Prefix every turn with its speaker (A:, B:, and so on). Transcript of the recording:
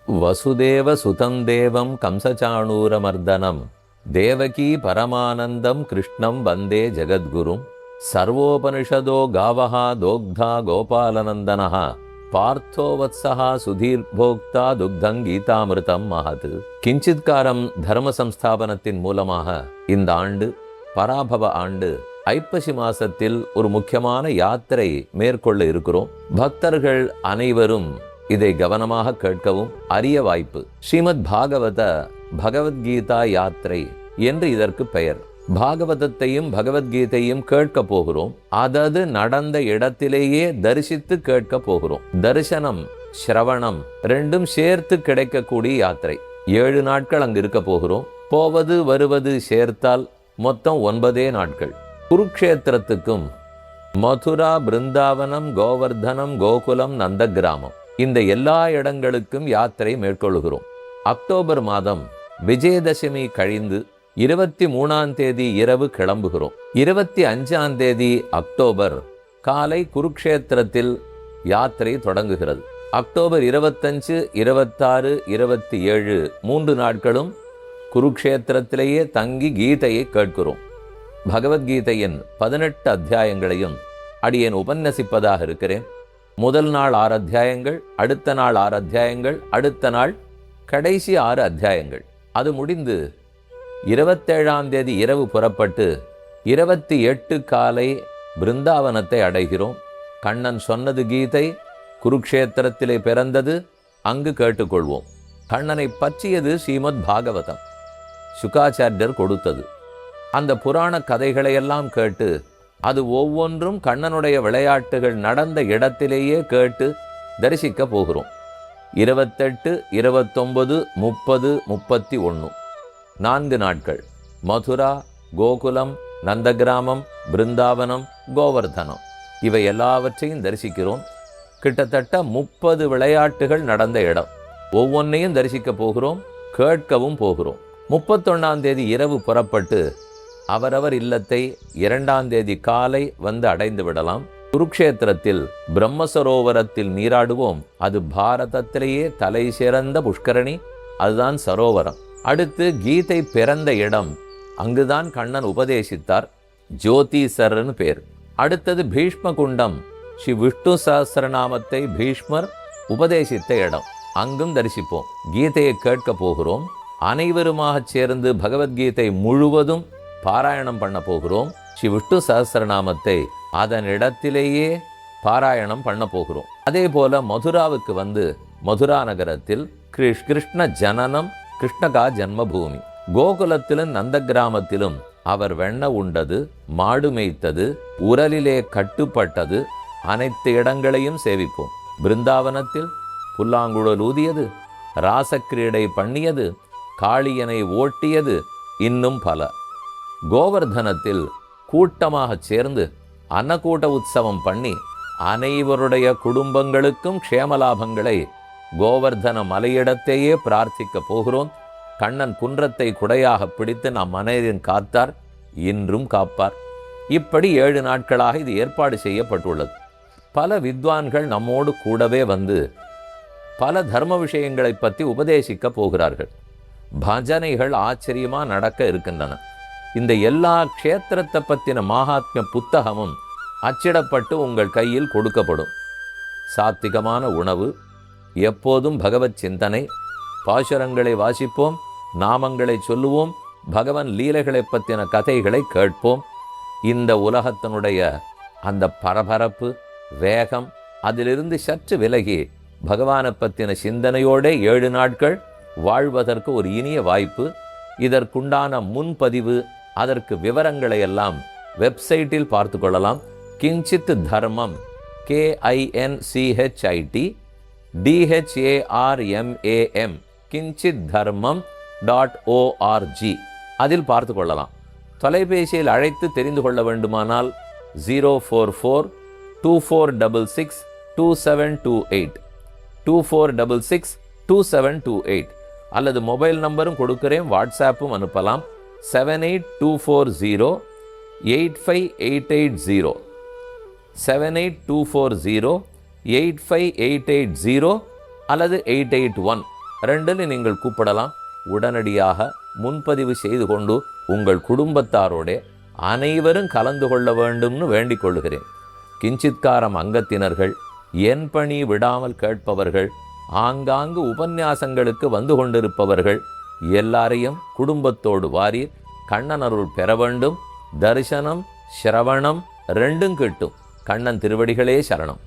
A: வசுதேவ சுதம் தேவம் கம்சச்சாணூரமர்தனம் தேவகீ பரமானந்தம் கிருஷ்ணம் வந்தே ஜெகத்குரும் சர்வோபனிஷதோ காவஹா தோக்தா கோபாலநந்தனஹா பார்த்தோ வத்சஹா சுதீர்போக்தா துக்தங் கீதாமிருதம் மகத். கிஞ்சித்காரம் தர்ம சம்ஸ்தாபனத்தின் மூலமாக இந்த ஆண்டு பராபவ ஆண்டு ஐப்பசி மாசத்தில் ஒரு முக்கியமான யாத்திரை மேற்கொள்ள இருக்கிறோம். பக்தர்கள் அனைவரும் இதை கவனமாக கேட்கவும் அரிய வாய்ப்பு. ஸ்ரீமத் பாகவத பகவத்கீதா யாத்திரை என்று இதற்கு பெயர். பாகவதத்தையும் பகவத்கீதையும் கேட்க போகிறோம். அதது நடந்த இடத்திலேயே தரிசித்து கேட்க போகிறோம். தரிசனம் சிரவணம் ரெண்டும் சேர்த்து கிடைக்கக்கூடிய யாத்திரை. 7 நாட்கள் அங்கு இருக்க போகிறோம். போவது வருவது சேர்த்தால் மொத்தம் 9 நாட்கள். குருக்ஷேத்திரத்துக்கும் மதுரா, பிருந்தாவனம், கோவர்தனம், கோகுலம், நந்தகிராமம் இந்த எல்லா இடங்களுக்கும் யாத்திரை மேற்கொள்கிறோம். அக்டோபர் மாதம் விஜயதசமி கழிந்து 23ஆம் தேதி இரவு கிளம்புகிறோம். 25ஆம் தேதி அக்டோபர் காலை குருக்ஷேத்திரத்தில் யாத்திரை தொடங்குகிறது. அக்டோபர் 25, 26, 27 3 நாட்களும் குருக்ஷேத்திரத்திலேயே தங்கி கீதையை கேட்கிறோம். பகவத்கீதையின் 18 அத்தியாயங்களையும் அடியேன் உபன்யசிப்பதாக இருக்கிறேன். முதல் நாள் 6 அத்தியாயங்கள், அடுத்த நாள் 6 அத்தியாயங்கள், அடுத்த நாள் கடைசி 6 அத்தியாயங்கள். அது முடிந்து 27ஆம் தேதி இரவு புறப்பட்டு 28 காலை பிருந்தாவனத்தை அடைகிறோம். கண்ணன் சொன்னது கீதை, குருக்ஷேத்திரத்திலே பிறந்தது, அங்கு கேட்டுக்கொள்வோம். கண்ணனை பற்றியது ஸ்ரீமத் பாகவதம், சுகாச்சாரியர் கொடுத்தது. அந்த புராண கதைகளையெல்லாம் கேட்டு அது ஒவ்வொன்றும் கண்ணனுடைய விளையாட்டுகள் நடந்த இடத்திலேயே கேட்டு தரிசிக்க போகிறோம். 28, 29, 30, 31 4 நாட்கள் மதுரா, கோகுலம், நந்தகிராமம், பிருந்தாவனம், கோவர்தனம் இவை எல்லாவற்றையும் தரிசிக்கிறோம். கிட்டத்தட்ட 30 விளையாட்டுகள் நடந்த இடம். ஒவ்வொன்றையும் தரிசிக்க போகிறோம், கேட்கவும் போகிறோம். 31ஆம் தேதி இரவு புறப்பட்டு அவரவர் இல்லத்தை 2ஆம் தேதி காலை வந்து அடைந்து விடலாம். குருக்ஷேத்திரத்தில் பிரம்மசரோவரத்தில் நீராடுவோம். அது பாரதத்திலேயே தலை சிறந்த புஷ்கரணி, அதுதான் சரோவரம். அடுத்து கீதை பிறந்த இடம், அங்குதான் கண்ணன் உபதேசித்தார், ஜோதிசர்னு பேர். அடுத்தது பீஷ்ம குண்டம், ஸ்ரீ விஷ்ணு சஹஸ்ரநாமத்தை பீஷ்மர் உபதேசித்த இடம், அங்கும் தரிசிப்போம். கீதையை கேட்க போகிறோம். அனைவருமாக சேர்ந்து பகவத்கீதை முழுவதும் பாராயணம் பண்ண போகிறோம். ஸ்ரீ விஷ்ணு சஹஸ்ரநாமத்தை அதன் இடத்திலேயே பாராயணம் பண்ண போகிறோம். அதே போல மதுராவுக்கு வந்து மதுரா நகரத்தில் கிருஷ்ண ஜனனம், கிருஷ்ணகா ஜன்மபூமி. கோகுலத்திலும் நந்த கிராமத்திலும் அவர் வெண்ண உண்டது, மாடு மேய்த்தது, உரலிலே கட்டுப்பட்டது, அனைத்து இடங்களையும் சேவிப்போம். பிருந்தாவனத்தில் புல்லாங்குழல் ஊதியது, ராசக்கிரீடை பண்ணியது, காளியனை ஓட்டியது, இன்னும் பல. கோவர்தனத்தில் கூட்டமாக சேர்ந்து அன்னக்கூட்ட உற்சவம் பண்ணி அனைவருடைய குடும்பங்களுக்கும் க்ஷேமலாபங்களை கோவர்தன மலையிடத்தையே பிரார்த்திக்க போகிறோம். கண்ணன் குன்றத்தை குடையாக பிடித்து நம் அனைவரையும் காத்தார், இன்றும் காப்பார். இப்படி 7 நாட்களாக இது ஏற்பாடு செய்யப்பட்டுள்ளது. பல வித்வான்கள் நம்மோடு கூடவே வந்து பல தர்ம விஷயங்களை பற்றி உபதேசிக்க போகிறார்கள். பஜனைகள் ஆச்சரியமா நடக்க இருக்கின்றன. இந்த எல்லா க்ஷேத்திரத்தை பற்றின மகாத்மிய புத்தகமும் அச்சிடப்பட்டு உங்கள் கையில் கொடுக்கப்படும். சாத்விகமான உணவு, எப்போதும் பகவத் சிந்தனை, பாசுரங்களை வாசிப்போம், நாமங்களை சொல்லுவோம், பகவன் லீலைகளை பற்றின கதைகளை கேட்போம். இந்த உலகத்தினுடைய அந்த பரபரப்பு வேகம் அதிலிருந்து சற்று விலகி பகவானை பற்றின சிந்தனையோடு 7 நாட்கள் வாழ்வதற்கு ஒரு இனிய வாய்ப்பு. இதற்குண்டான முன்பதிவு, அதற்கு விவரங்களை எல்லாம் வெப்சைட்டில் பார்த்து கொள்ளலாம். கிஞ்சித் தர்மம், KINCHIT DHARMAM கிஞ்சித் தர்மம் .org அதில் பார்த்து கொள்ளலாம். தொலைபேசியில் அழைத்து தெரிந்து கொள்ள வேண்டுமானால் 044-2466-2728 2466-2728 அல்லது மொபைல் நம்பரும் கொடுக்கிறேன், வாட்ஸ்ஆப்பும் அனுப்பலாம். 7824085880 7824085880 அல்லது 881 2ன்னு நீங்கள் கூப்பிடலாம். உடனடியாக முன்பதிவு செய்து கொண்டு உங்கள் குடும்பத்தாரோட அனைவரும் கலந்து கொள்ள வேண்டும்னு வேண்டிக் கொள்கிறேன். கிஞ்சித்காரம் அங்கத்தினர்கள், என் பணி விடாமல் கேட்பவர்கள், ஆங்காங்கு உபன்யாசங்களுக்கு வந்து கொண்டிருப்பவர்கள் எல்லாரையும் குடும்பத்தோடு வாரீர். கண்ணன் அருள் பெற வேண்டும். தரிசனம் சிரவணம் 2ம் கிட்டும். கண்ணன் திருவடிகளே சரணம்.